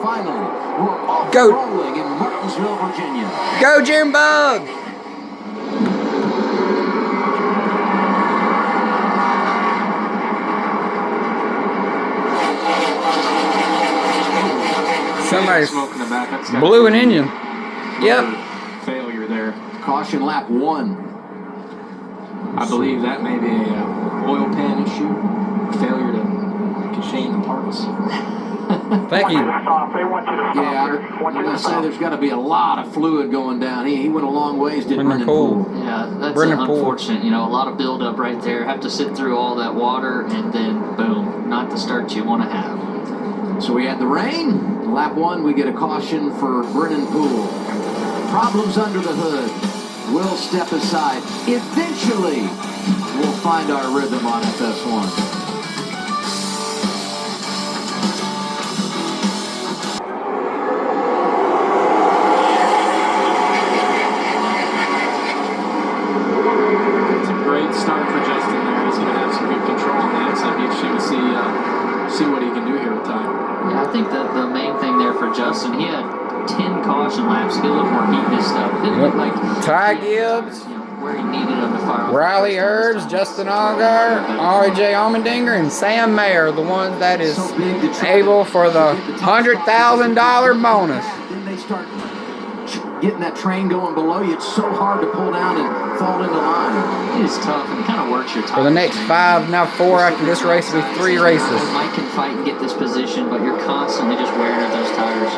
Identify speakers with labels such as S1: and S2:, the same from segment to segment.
S1: finally, we're off
S2: Go.
S1: rolling in Martinsville, Virginia.
S2: Go, Jim Bug! Somebody
S3: smoking the back. That's
S2: blew an engine. Yep.
S3: Failure there.
S1: Caution lap 1.
S3: I believe that may be a oil pan issue. Failure to contain the parts.
S2: Thank you.
S1: Yeah, I'm going to say there's got to be a lot of fluid going down. He went a long ways, didn't
S2: Brendan Poole.
S4: Yeah, that's
S2: Brendan Poole.
S4: unfortunate. You know, a lot of buildup right there. Have to sit through all that water, and then boom, not the start you want to have.
S1: So we had the rain. Lap 1, we get a caution for Brennan Poole. Problems under the hood. We'll step aside. Eventually, we'll find our rhythm on FS1.
S3: It's a great start for Justin there. He's going to have some good control on that, so it'll be interesting to see what he can do here with time.
S4: Yeah, I think that the main thing there for Justin, he had 10 caution laps. He did a little more heat in his stuff. It didn't look like
S2: Ty Gibbs,
S4: where he needed him to fire.
S2: Riley Herbs, Justin Allgaier, R.J. Allmendinger, and Sam Mayer, the one that is able for the $100,000 bonus.
S1: Then they start getting that train going below you. It's so hard to pull down and fall into line.
S4: It is tough and kind of works your time.
S2: For the next 5, now 4 after this race, will be 3 races.
S4: Mike can fight and get this position, but you're constantly just wearing at those tires.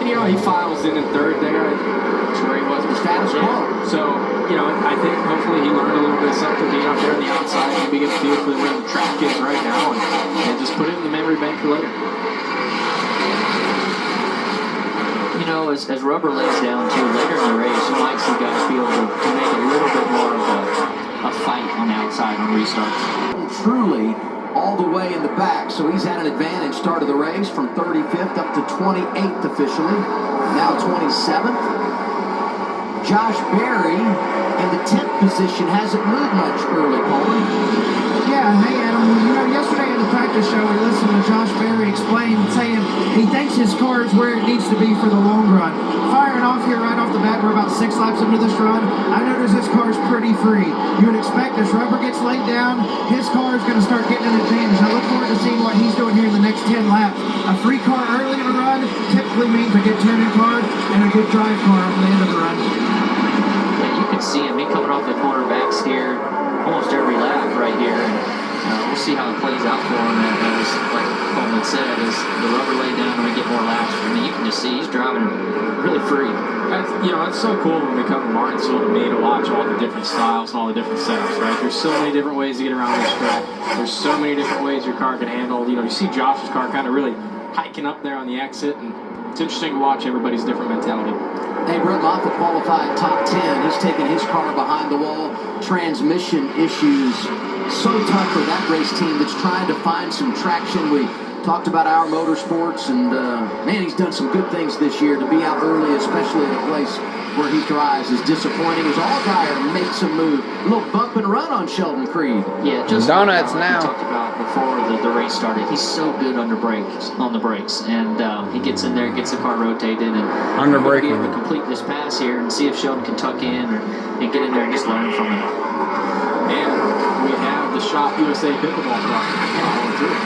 S3: And you know, he files in third there. That's where he was.
S1: The status quo.
S3: So, you know, I think hopefully he learned a little bit of something being up there on the outside, maybe get a feel for where the track is right now, and just put it in the memory bank for later.
S4: You know, as rubber lays down too, later in the race, you might see guys be able to make a little bit more of a fight on the outside on restarts.
S1: Truly all the way in the back, so he's had an advantage start of the race from 35th up to 28th officially, now 27th. Josh Berry in the 10th position hasn't moved much early, Coleman.
S5: Yeah, hey Adam, you know, yesterday in the practice show we listened to Josh Berry explain, saying he thinks his car is where it needs to be for the long run. Firing off here right off the bat, we're about 6 laps into this run. I noticed this car is pretty free. You would expect as rubber gets laid down, his car is going to start getting an advantage. I look forward to seeing what he's doing here in the next 10 laps. A free car early in a run typically means a good turning car and a good drive car at the end of the run.
S4: Yeah, you can see him. He coming off the corner back steer almost every lap right here. And we'll see how it plays out for him. As like Coleman said, as the rubber lay down and we get more laps. I mean, you can just see he's driving really free.
S3: It's so cool when we come to Martinsville to me to watch all the different styles and all the different setups, right? There's so many different ways to get around this track. There's so many different ways your car can handle. You know, you see Josh's car kind of really hiking up there on the exit, and it's interesting to watch everybody's different mentality.
S1: Hey, Brett Moffitt qualified top 10. He's taking his car behind the wall. Transmission issues. So tough for that race team that's trying to find some traction. We talked about our motorsports, and man, he's done some good things this year. To be out early, especially at a place where he thrives, is disappointing. As Allgaier makes a move. A little bump and run on Sheldon Creed.
S4: Yeah, just
S2: donuts
S4: like
S2: now.
S4: we talked about before the race started. He's so good on the brakes, and he gets in there, gets the car rotated, and
S2: Under braking.
S4: be able to complete this pass here and see if Sheldon can tuck in and get in there and just learn from him.
S3: And we have the Shop USA pickleball club following through.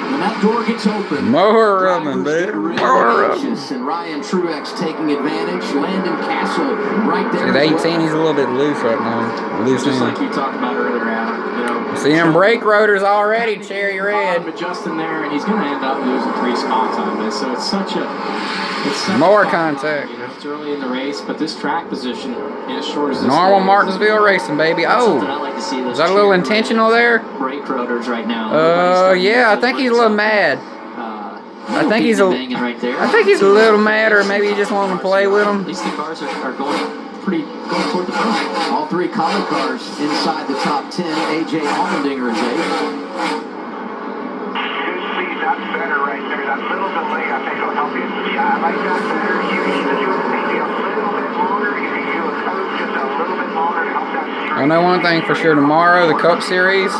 S1: When that door gets open,
S2: More rubbing, baby. More rubbing.
S1: And Ryan Truex taking advantage. Landon Castle right there.
S2: At 18, he's a little bit loose right now. Loose
S3: Just
S2: in.
S3: like you talked about earlier, Adam. You know,
S2: See them brake rotors already, cherry red.
S3: But Justin there, and he's going to end up losing 3 spots on this. So it's such a
S2: More
S3: fine
S2: contact.
S3: line, you know, it's early in the race, but this track position, as short as this
S2: Normal
S3: is,
S2: Martinsville racing, baby.
S4: Something I
S2: Oh,
S4: like to see, those
S2: is that a little
S4: cherry
S2: intentional there?
S4: brake rotors right now.
S2: Yeah, I think he's a little mad. I think he's
S4: banging right there.
S2: I think he's a little mad, or maybe he just wants to play with
S4: At
S2: him.
S4: least the cars are going toward the front.
S1: All 3 common cars inside the top 10. A.J. Allmendinger is 8th.
S6: You see that better right there. That little delay, I think, will help you. Yeah, I like that better. You need to do it maybe a little bit longer. You can do a curve just a little bit longer to help that steer.
S2: I know one thing for sure. Tomorrow, the Cup Series,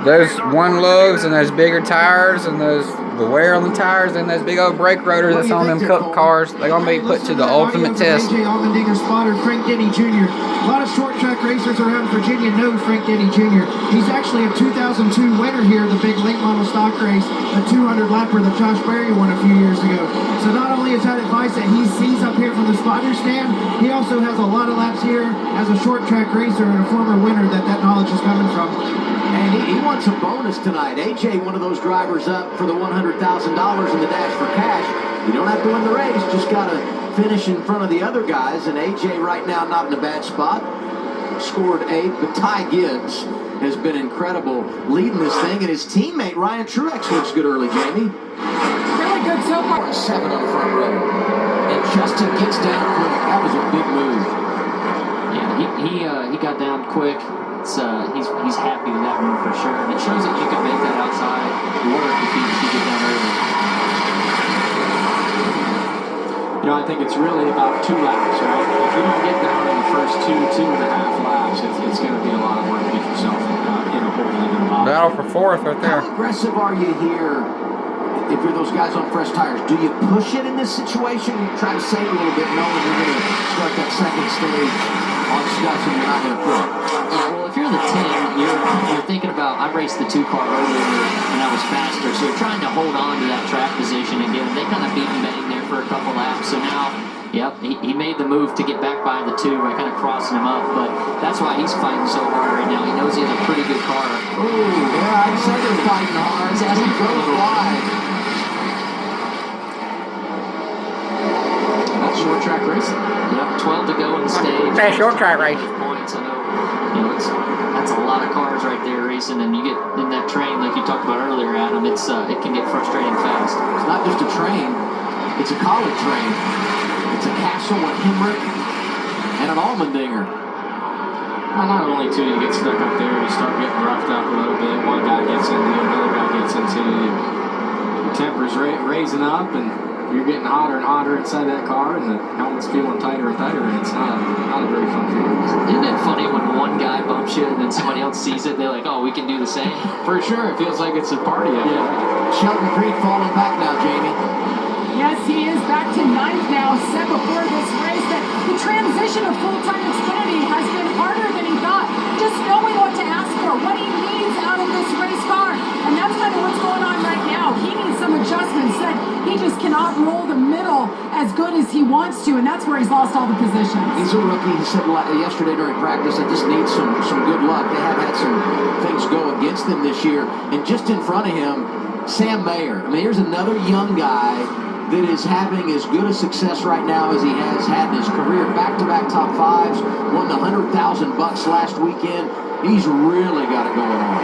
S2: those one lugs and those bigger tires and the the wear on the tires and those big old brake rotors that's on them Cook cars, they're going to be put to the ultimate test.
S5: AJ Allmendinger spotter Frank Denny Jr. A lot of short track racers around Virginia know Frank Denny Jr. He's actually a 2002 winner here, the big late model stock race, a 200 lapper that Josh Berry won a few years ago. So not only is that advice that he sees up here from the spotter stand, he also has a lot of laps here as a short track racer and a former winner that knowledge is coming from.
S1: And he wants a bonus tonight. AJ, one of those drivers up for the $100,000 in the Dash for Cash. You don't have to win the race, just got to finish in front of the other guys. And AJ right now not in a bad spot. Scored 8, but Ty Gibbs has been incredible leading this thing. And his teammate, Ryan Truex, looks good early, Jamie.
S5: Really good so far.
S1: 7 on the front row. And Justin gets down quick. That was a big move.
S4: Yeah, he got down quick. It's, he's happy with that move for sure. And it shows that you can make that outside work if you get down early.
S3: You know, I think it's really about 2 laps, right? If you don't get down in the first 2.5 laps, it's going to be a lot of work to get yourself in a hole in the bottom.
S2: Battle for 4th right there.
S1: How aggressive are you here if you're those guys on fresh tires? Do you push it in this situation? You try to save a little bit knowing you're going to start that second stage on stuff and you're not going to quit?
S4: Well, if you're the team, you're thinking about, I raced the 2 car earlier and I was faster, so you're trying to hold on to that track position again. They kind of beat and bang there for a couple laps, so now, yep, he made the move to get back by the 2 by kind of crossing him up, but that's why he's fighting so hard right now. He knows he has a pretty good car.
S1: Oh, yeah, I'd say they're fighting hard.
S4: He's asking for a little
S1: wide.
S3: That's short track racing.
S4: Yep, 12 to go in the stage.
S2: Hey, short track race.
S4: Points, I know. You know, that's a lot of cars right there racing, and you get in that train like you talked about earlier, Adam. It can get frustrating fast.
S1: It's not just a train, it's a college train. It's a Castle, a Hemrick, and an Allmendinger.
S3: Well, not only do you get stuck up there, you start getting roughed up a little bit. One guy gets into you, another guy gets into you. Your temper's raising up, and you're getting hotter and hotter inside that car, and the helmet's feeling tighter and tighter, and it's not a very fun feeling.
S4: Isn't it funny when one guy bumps you and then somebody else sees it, they're like, oh, we can do the same?
S3: For sure, it feels like it's a party out there.
S1: Shelton Creek falling back now, Jamie.
S7: Yes, he is back to 9th now. Said before this race that the transition of full-time Xfinity has been harder than he thought. Just knowing what to ask for, what he needs out of this race car. And that's kind of what's going on right now. He needs some adjustments. Said he just cannot roll the middle as good as he wants to, and that's where he's lost all the positions.
S1: He's a rookie. He said yesterday during practice, I just need some good luck. They have had some things go against them this year. And just in front of him, Sam Mayer. I mean, here's another young guy that is having as good a success right now as he has had in his career. Back-to-back top 5s, won the $100,000 last weekend. He's really got it going on.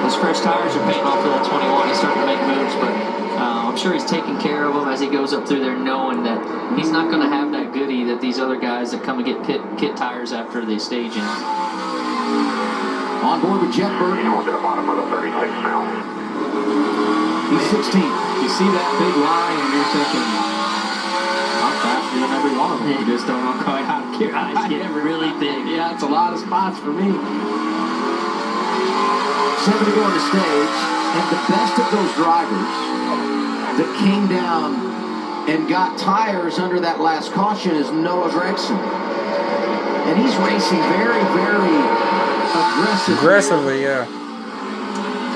S4: His fresh tires are paying off for that 21. He's starting to make moves, but I'm sure he's taking care of them as he goes up through there, knowing that he's not going to have that goodie that these other guys that come and get kit tires after they stage in.
S1: On board with Jeff Burton.
S6: Towards the bottom of the 36 now.
S1: He's 16th.
S3: You see that big line and you're thinking, I'm faster than every one of them. You just don't know quite how to
S4: Your eyes get really big.
S1: Yeah, it's a lot of spots for me. 7 to go on the stage, and the best of those drivers that came down and got tires under that last caution is Noah Gregson. And he's racing very, very
S2: Aggressively, yeah.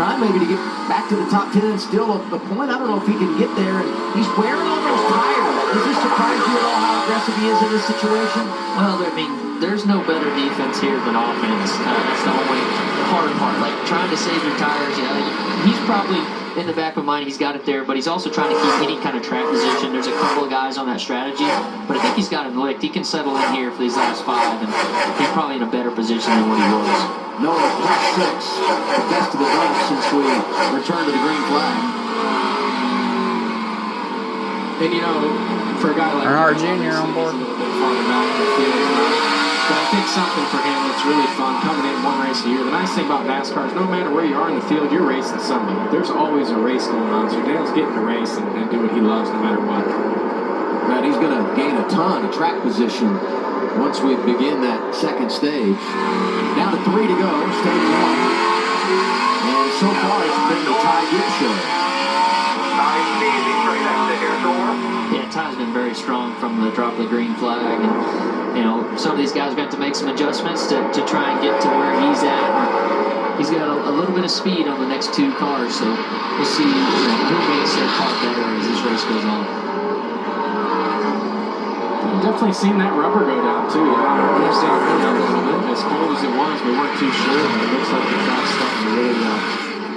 S1: Trying maybe to get back to the top 10 and still a point. I don't know if he can get there. And he's wearing all those tires. Does this surprise you at all how aggressive he is in this situation?
S4: Well, I mean, there's no better defense here than offense. That's the only hard part. Like, trying to save your tires, he's probably in the back of mind, he's got it there, but he's also trying to keep any kind of track position. There's a couple of guys on that strategy, but I think he's got him licked. He can settle in here for these last 5, and he's probably in a better position than what he was.
S1: No, plus 6, the best of the bunch since we returned to the green flag.
S3: And you know, for a guy like
S2: Bernard Jr. on board.
S3: A little bit farther back in the field, but I think something for him that's really fun coming in one race a year. The nice thing about NASCAR is no matter where you are in the field, you're racing somebody. There's always a race going on, so Dale's getting to race and do what he loves no matter what.
S1: But he's going to gain a ton of track position once we begin that second stage. Down to 3 to go, stage 1. And so far it's been the Ty Gibbs show.
S6: Nice and easy, straight up to your door.
S4: Yeah, Ty's been very strong from the drop of the green flag, and some of these guys are going to have to make some adjustments to try and get to where he's at. He's got a little bit of speed on the next two cars, so we'll see who makes their car better as this race goes on.
S3: I've definitely seen that rubber go down too. I've seen it go down a little bit. As cold as it was, we weren't too sure. But it looks like the track's starting to really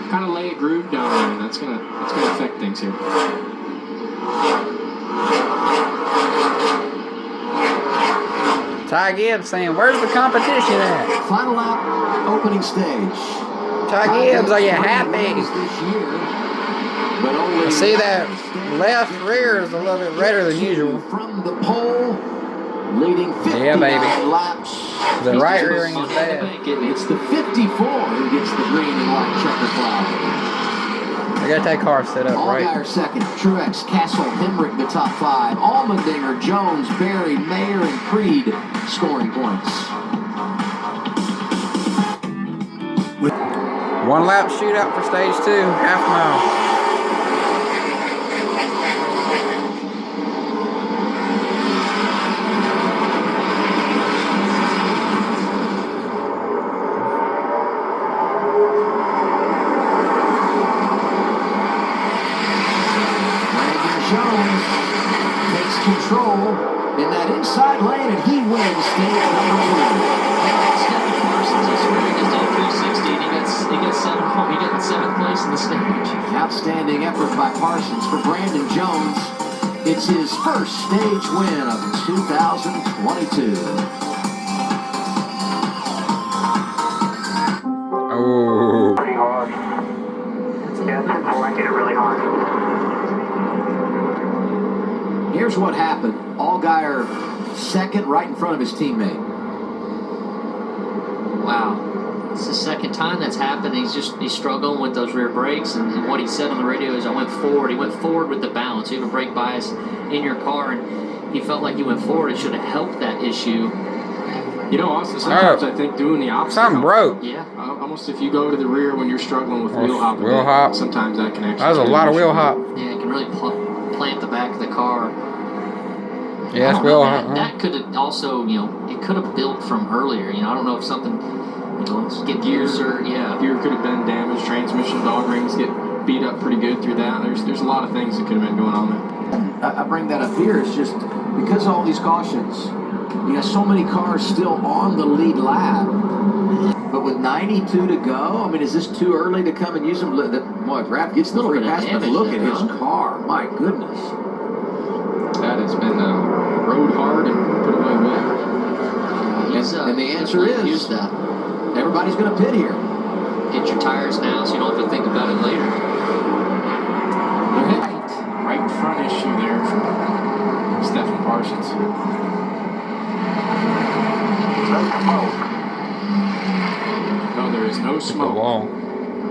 S3: kind of lay a groove down there, and that's gonna affect things here.
S2: Ty Gibbs saying, "Where's the competition at?"
S1: Final lap, opening stage.
S2: Ty Gibbs, are you happy?
S1: This year, but only
S2: I see that left rear is a little bit redder than usual.
S1: From the pole, leading 59
S2: Yeah, baby.
S1: laps.
S2: The right rearing is bad.
S1: It's the 54 who gets the green and white checker flag.
S2: I got that car set up right.
S1: Allgaier second, Truex, Castle, Hemrick the top five. Allmendinger, Jones, Berry, Mayer, and Creed scoring points.
S2: One lap shootout for stage 2, half mile.
S1: Jones takes control in that inside lane, and he wins stage number 2.
S4: Parsons, I swear, he just did a 360, and he got 7th place in the stage.
S1: Outstanding effort by Parsons for Brandon Jones. It's his first stage win of 2022.
S2: Oh.
S6: Pretty hard. Yeah, 10-4, I hit it really hard.
S1: Here's what happened. Allgaier second right in front of his teammate.
S4: Wow. It's the second time that's happened. He's struggling with those rear brakes, and what he said on the radio is, I went forward. He went forward with the balance. You have a brake bias in your car, and he felt like he went forward. It should have helped that issue.
S3: Also, sometimes I think doing the opposite.
S2: Something broke.
S4: Yeah.
S3: Almost if you go to the rear when you're struggling with wheel hop.
S2: Wheel hop.
S3: Sometimes that can actually.
S2: That was a lot of wheel hop.
S4: Yeah, it can really plant the back of the car.
S2: Yeah, it's
S4: I don't know,
S2: wheel hop.
S4: That could have also, it could have built from earlier. I don't know if something, get gears or,
S3: Gear could have been damaged. Transmission dog rings get beat up pretty good through that. There's a lot of things that could have been going on there.
S1: I bring that up here. It's just because of all these cautions, you got so many cars still on the lead lap. But with 92 to go, is this too early to come and use them? Boy, Raph gets the free pass, but look at his car. My goodness.
S3: That has been rode hard and put away well.
S1: And the answer is, everybody's going to pit here.
S4: Get your tires now so you don't have to think about it later.
S3: Right front issue there for Stephen Parsons.
S6: No smoke.
S3: No, there is no
S2: The
S3: smoke.
S2: wall.
S6: A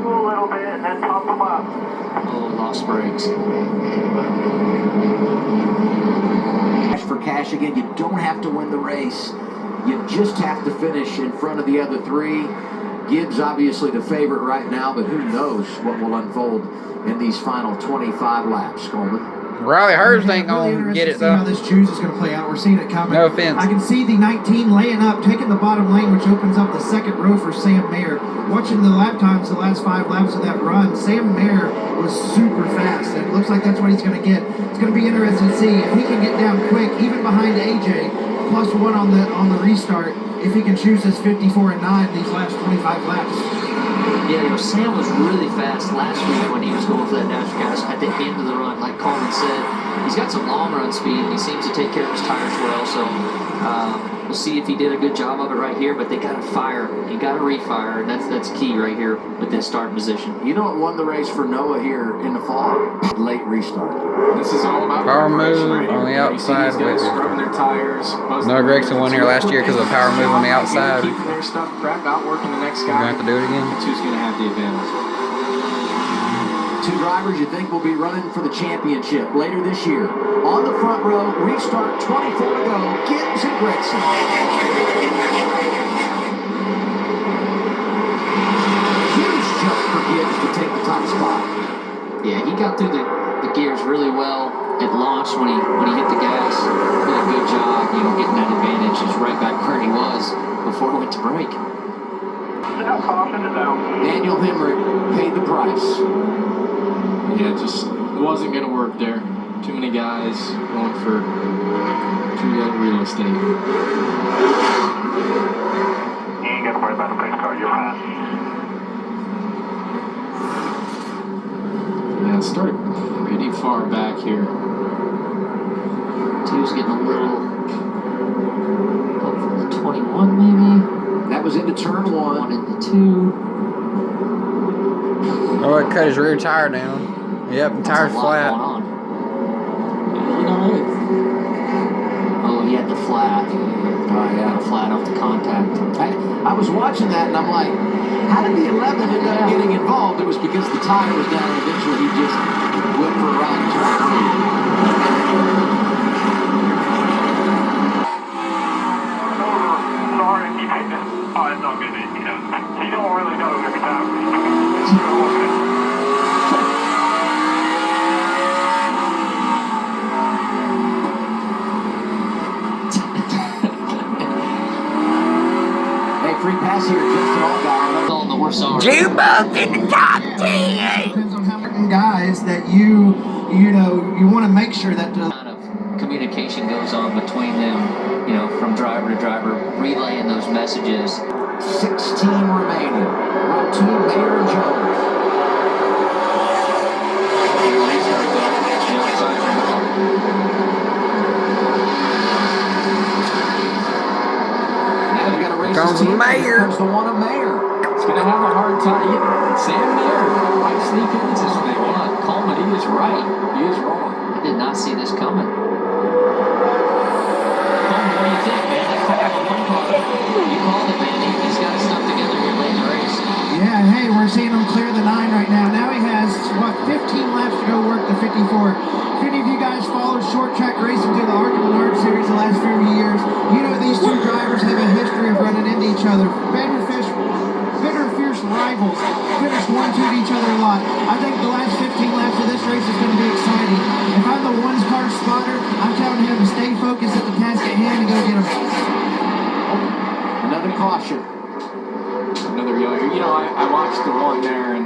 S6: little bit and then pump them up.
S4: Oh, lost brakes.
S1: For cash again, you don't have to win the race. You just have to finish in front of the other three. Gibbs obviously the favorite right now, but who knows what will unfold in these final 25 laps, Coleman.
S2: Riley Herbst ain't
S5: Really
S2: gonna get it
S5: interesting to see how
S2: though.
S5: this choose is going to play out. We're seeing it coming.
S2: No offense.
S5: I can see the 19 laying up, taking the bottom lane, which opens up the second row for Sam Mayer. Watching the lap times, the last 5 laps of that run, Sam Mayer was super fast, and it looks like that's what he's going to get. It's going to be interesting to see if he can get down quick, even behind AJ, +1 on the restart, if he can choose his 54 and 9 these last 25 laps.
S4: Yeah, Sam was really fast last week when he was going for that dash gas at the end of the run. Like Coleman said, he's got some long run speed, and he seems to take care of his tires well. So we'll see if he did a good job of it right here. But they got to fire. You got to refire, and that's key right here with this starting position.
S1: You know what won the race for Noah here in the fall? Late restart.
S3: This is all about
S2: Power
S3: preparation
S2: move
S3: right here.
S2: on the
S3: You see
S2: outside
S3: these guys
S2: with-
S3: scrubbing their tires.
S2: Noah Gregson won here last year because of power move on the outside.
S3: Keeping their stuff prepped, outworking the next
S2: We're
S3: guy.
S2: gonna have to do it again.
S3: That's who's going to have the advantage.
S1: 2 drivers you think will be running for the championship later this year. On the front row, restart, 24 to go, Gibbs and Gregson. Huge jump for Gibbs to take the top spot.
S4: Yeah, he got through the gears really well at launch when he hit the gas. Did a good job, getting that advantage. He's right back where he was before he went to break.
S6: Caution is out.
S1: Daniel Hemrick paid the price.
S3: Yeah, just wasn't going to work there. Too many guys going for too little real estate.
S6: You ain't got to worry about the pace car. You're fine.
S3: Yeah, started pretty far back here.
S4: Two's getting a little up from the 21 maybe.
S1: That was into turn 1.
S4: 1 into 2.
S2: Oh, it cut his rear tire down. Yep, the tire's flat.
S4: Oh, he had the flat. Yeah, flat off the contact.
S1: I was watching that and I'm like, how did the 11 end up getting involved? It was because the tire was down and eventually he just went for a ride in turn 3.
S6: Sorry, you made this. Oh, it's all good. You don't really know every time.
S1: Hey, free pass here, Justin Allgaier.
S4: On the horse arm.
S2: Jumbo's in the top 10.
S5: Depends on how many guys that you want to make sure that the
S4: Kind of communication goes on between them, from driver to driver, relaying those messages.
S1: 16 remaining. Row 2, Mayer and Jones. Now we've got to race
S2: Comes
S1: this team.
S2: Mayer.
S1: Here comes the one of Mayer.
S3: It's going to have a hard time. Sam Mayer might sneak into this thing.
S4: Hold on, Coleman, he is right.
S3: He is wrong.
S4: I did not see this coming. Coleman, what do you think, man? That pack, one car. You called it, man. He's got his stuff together here late in the race.
S5: Yeah, hey, we're seeing him clear the 9 right now. Now he has, 15 laps to go work the 54. If any of you guys follow short track racing through the ARCA Menard series the last few years, you know these two drivers have a history of running into each other. Bitter, fierce rivals. Finished 1-2 to each other a lot. I think the last 15 laps of this race is going to be exciting. If I'm the one's car spotter, I'm telling him to stay focused at the task at hand and go get him.
S1: Another caution.
S3: Another yellow here. I watched the one there, and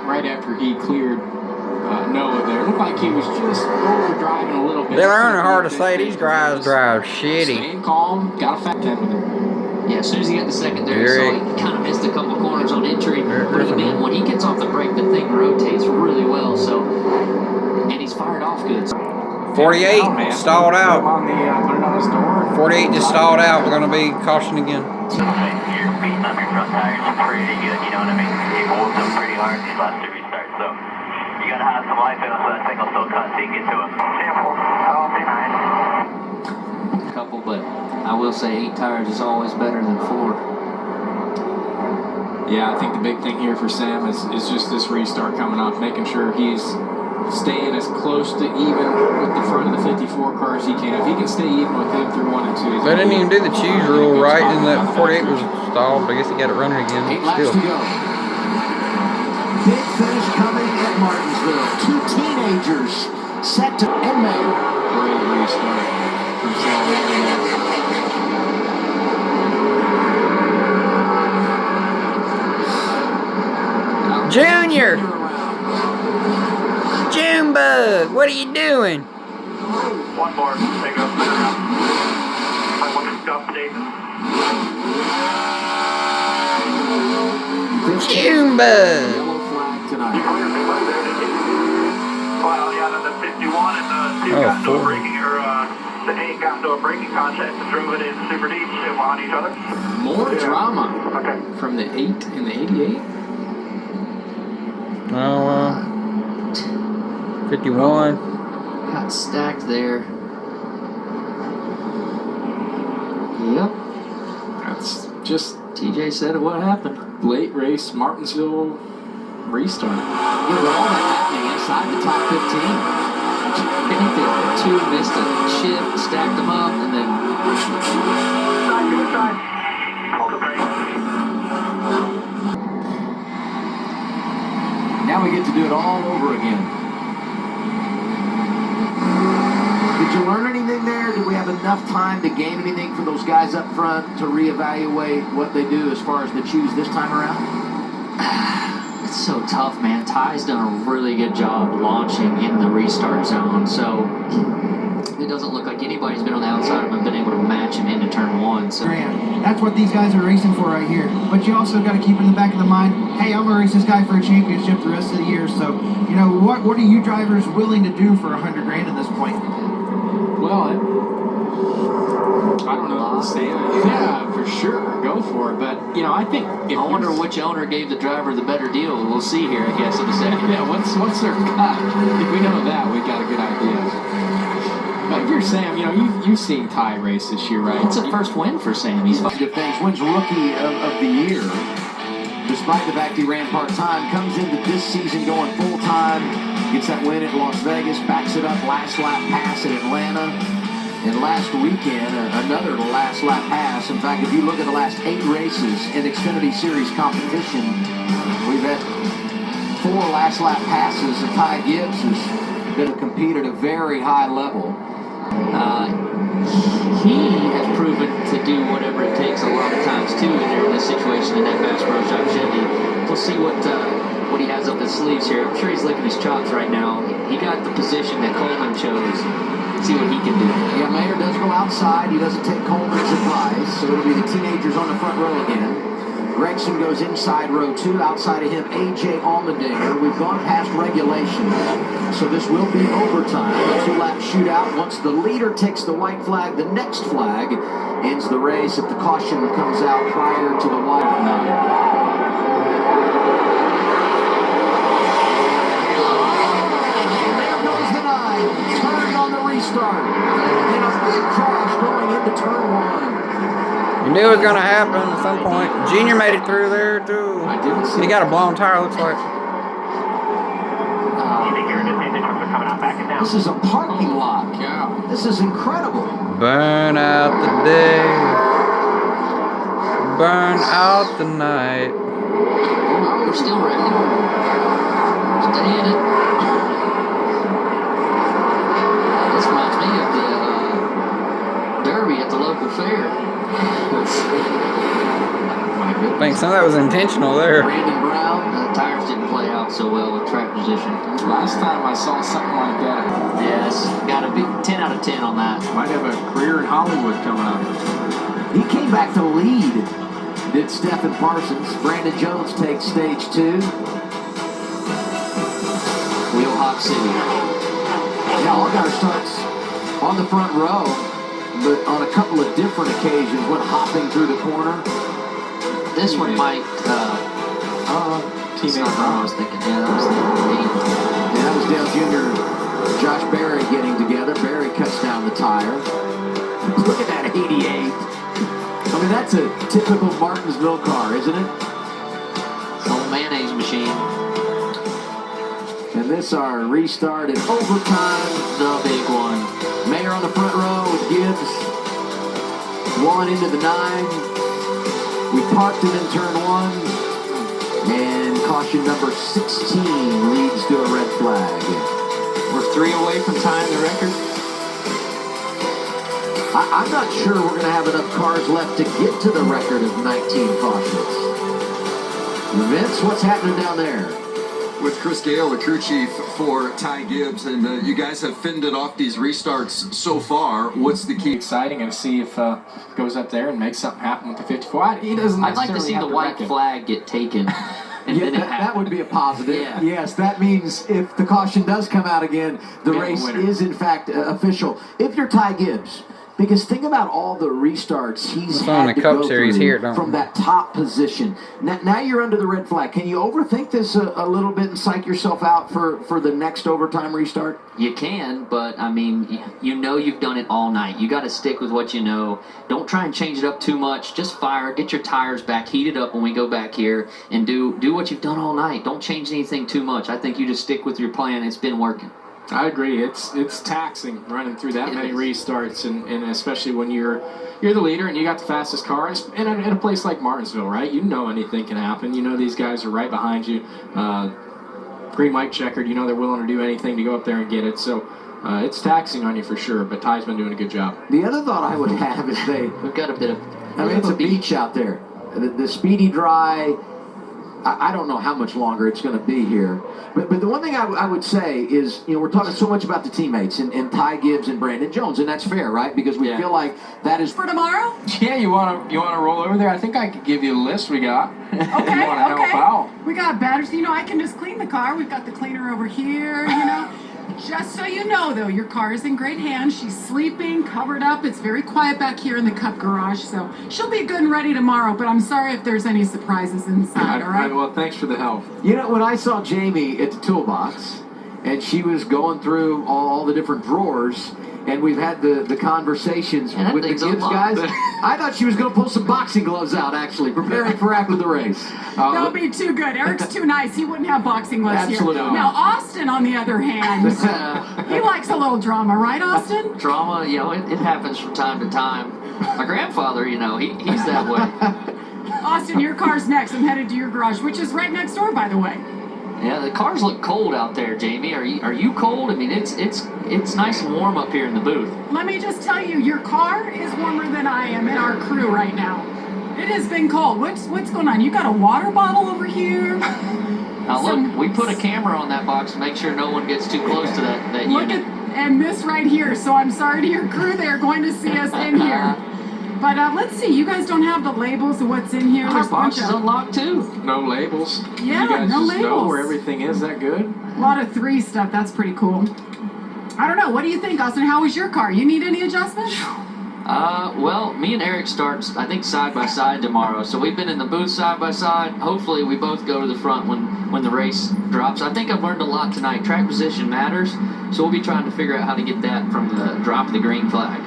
S3: right after he cleared Noah there, it looked like he was just overdriving a little bit.
S2: They're learning hard to say these guys drive shitty.
S3: Staying calm, got a fat 10 with him.
S4: Yeah, as soon as he got the secondary, so he kind of missed a couple corners on entry. But again, when he gets off the brake, the thing rotates really well. And he's fired off good.
S2: 48 stalled out.
S3: Put it on his door.
S2: 48 just stalled out. We're going to be cautioned again.
S6: You're beating up your front tires pretty good, you know what I mean? He whooped them pretty hard these last 2 restarts, so you gotta have some life in him so that thing will still cut so you can get to him. Sample, I'll be nice.
S4: Couple, but I will say 8 tires is always better than 4.
S3: Yeah, I think the big thing here for Sam is just this restart coming off, making sure he's staying as close to even with the front of the 54 car as he can. If he can stay even with him through 1 and 2,
S2: They didn't even do the choose rule right, and that 48 was stalled. But I guess he got it running again.
S1: 8 laps
S2: Still.
S1: to go. Big finish coming at Martinsville. 2 teenagers set to and Mayer.
S3: great restart from Sam.
S2: Junior! Junebug, what are you doing?
S6: One more, take up there. I want to stop Davis.
S2: Junebug!
S1: Yellow flag tonight.
S6: You cleared me right there, didn't you? Well, yeah, the 51 and the 2 got into a braking, or the 8 got into a braking contest and drove it in super deep on each other.
S3: More drama
S6: Okay.
S3: from the 8 and the 88.
S2: Oh, 51.
S4: Got stacked there. Yep.
S3: That's just
S4: TJ said it. What happened?
S3: late race Martinsville restart.
S1: You know, with all that happening inside the top 15.
S4: I think the 2 missed a shift, stacked them up, and then
S6: Side, good side. Hold the brake.
S1: Now we get to do it all over again. Did you learn anything there? Did we have enough time to gain anything for those guys up front to reevaluate what they do as far as the choose this time around?
S4: It's so tough, man. Ty's done a really good job launching in the restart zone, so it doesn't look like anybody's been on the outside of him and been able to match him into turn one. So
S5: That's what these guys are racing for right here. But you also got to keep in the back of the mind, hey, I'm going to race this guy for a championship the rest of the year. So, you know, what are you drivers willing to do for $100 grand at this point?
S3: Well, I don't know. Yeah, for sure. Go for it. But, you know, I think...
S4: I wonder which owner gave the driver the better deal. We'll see here, I guess, in a second.
S3: Yeah, what's their cut? If we know that, we got a good idea. But if you're Sam, you know, you've seen Ty race this year, right?
S4: It's a first win for Sam. He's
S1: Good things. Wins Rookie of the Year. Despite the fact he ran part-time, comes into this season going full-time, gets that win at Las Vegas, backs it up, last lap pass at Atlanta. And last weekend, another last lap pass. In fact, if you look at the last 8 races in Xfinity Series competition, we've had 4 last lap passes, and Ty Gibbs has been to compete at a very high level.
S4: he has proven to do whatever it takes a lot of times too in this situation in that Bass Pro Shop Chevy. We'll see what he has up his sleeves here. I'm sure he's licking his chops right now. He got the position that Coleman chose. See what he can do.
S1: Yeah, Mayer does go outside. He doesn't take Coleman's advice, so it'll be the teenagers on the front row again. Gregson goes inside row 2. Outside of him, A.J. Allmendinger. We've gone past regulation, so this will be overtime. A 2-lap shootout. Once the leader takes the white flag, the next flag ends the race if the caution comes out prior to the white flag. Turn on the restart. And a big crash going into turn 1.
S2: You knew it was going to happen at some point. Junior made it through there, too.
S1: I didn't see
S2: He got a blown tire, looks like.
S6: You think you're in this in terms of coming out back and down?
S1: This is a parking lot.
S3: Yeah.
S1: This is incredible.
S2: Burn out the day. Burn out the night.
S4: We're still ready. Stay in it. This reminds me of the Derby at the local fair.
S2: I think some of that was intentional there.
S1: Brandon Brown.
S4: The tires didn't play out so well with track position.
S3: Last time I saw something like that,
S4: Yes, got to be 10 out of 10 on that.
S3: might have a career in Hollywood coming up.
S1: He came back to lead. Did Stephen Parsons. Brandon Jones takes stage 2.
S4: Wheelhawk City.
S1: Yeah, Allgaier starts on the front row, but on a couple of different occasions when hopping through the corner.
S4: This one might.
S3: Teammate
S4: I was thinking. Yeah, that was the
S1: Yeah, that was Dale Jr. Josh Berry getting together. Berry cuts down the tire. Look at that 88. I mean, that's a typical Martinsville car, isn't it?
S4: old mayonnaise machine.
S1: And this our restart in overtime.
S4: The big one.
S1: Mayer on the front row with Gibbs. 1 into the 9. We parked him in turn 1. And caution number 16 leads to a red flag.
S4: We're 3 away from tying the record.
S1: I'm not sure we're going to have enough cars left to get to the record of 19 cautions. Vince, what's happening down there?
S8: With Chris Gale, the crew chief for Ty Gibbs, and you guys have fended off these restarts so far. What's the key?
S3: Exciting and see if goes up there and makes something happen with the 54. He doesn't.
S4: I'd like to
S3: necessarily
S4: see
S3: have
S4: the
S3: to
S4: white
S3: wreck it.
S4: flag get taken. And
S1: Yeah,
S4: then it
S1: that
S4: happen.
S1: would be a positive.
S4: Yeah.
S1: Yes, that means if the caution does come out again, the
S3: We have a
S1: race
S3: winner.
S1: is in fact official. If you're Ty Gibbs, because think about all the restarts he's
S2: It's on
S1: had
S2: the
S1: to
S2: Cup
S1: go
S2: Series
S1: through
S2: here, don't
S1: from
S2: we?
S1: that top position. Now you're under the red flag. Can you overthink this a little bit and psych yourself out for the next overtime restart?
S4: You can, but I mean, you know you've done it all night. You got to stick with what you know. Don't try and change it up too much. Just fire, get your tires back, heat it up when we go back here, and do what you've done all night. Don't change anything too much. I think you just stick with your plan. It's been working.
S3: I agree. It's taxing running through that
S4: It
S3: many
S4: is.
S3: restarts, and especially when you're the leader and you got the fastest car in a place like Martinsville, right? You know anything can happen. You know these guys are right behind you. green light checkered, you know they're willing to do anything to go up there and get it. So it's taxing on you for sure, but Ty's been doing a good job.
S1: The other thought I would have is
S4: We've got a bit of.
S1: it's a beach out there. The speedy dry, I don't know how much longer it's going to be here. But the one thing I would say is, we're talking so much about the teammates and Ty Gibbs and Brandon Jones, and that's fair, right? Because we feel like that is
S7: For tomorrow?
S3: Yeah, you wanna roll over there? I think I could give you the list we got.
S7: Okay,
S3: You wanna help out?
S7: We got batters. I can just clean the car. We've got the cleaner over here, Just so you know, though, your car is in great hands. She's sleeping, covered up. It's very quiet back here in the Cup garage, so she'll be good and ready tomorrow, but I'm sorry if there's any surprises inside, all right?
S3: Well, thanks for the help.
S1: when I saw Jamie at the toolbox, and she was going through all the different drawers, and we've had the conversations
S4: Yeah, that
S1: with the
S4: thing's
S1: Gibbs
S4: unlocked.
S1: guys, I thought she was going to pull some boxing gloves out, actually, preparing for after the race.
S7: That would be too good. Eric's too nice. He wouldn't have boxing gloves
S1: Absolutely
S7: here.
S1: not.
S7: Now, Austin, on the other hand, he likes a little drama, right, Austin?
S4: Drama, it happens from time to time. My grandfather, he's that way.
S7: Austin, your car's next. I'm headed to your garage, which is right next door, by the way.
S4: Yeah, the cars look cold out there, Jamie. Are you cold? I mean, it's nice and warm up here in the booth.
S7: Let me just tell you, your car is warmer than I am and our crew right now. It has been cold. What's going on? You got a water bottle over here?
S4: Now look, we put a camera on that box to make sure no one gets too close to that
S7: Look
S4: unit.
S7: and this right here. So I'm sorry to your crew. They're going to see us in here. But let's see. You guys don't have the labels of what's in here.
S4: Our
S7: There's a
S4: box
S7: bunch
S4: is
S7: of
S4: unlocked too.
S3: No labels.
S7: Yeah,
S3: you guys
S7: no
S3: just know
S7: labels.
S3: where everything is. That good?
S7: a lot of 3 stuff. That's pretty cool. I don't know. What do you think, Austin? How was your car? You need any adjustments?
S4: Well, me and Eric start, I think, side by side tomorrow. So we've been in the booth side by side. Hopefully, we both go to the front when the race drops. I think I've learned a lot tonight. Track position matters, so we'll be trying to figure out how to get that from the drop of the green flag.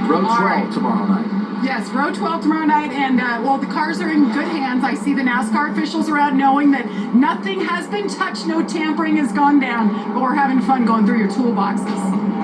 S1: Row 12
S7: right.
S1: tomorrow night.
S7: Yes, row 12 tomorrow night, and the cars are in good hands. I see the NASCAR officials around knowing that nothing has been touched, no tampering has gone down, but we're having fun going through your toolboxes.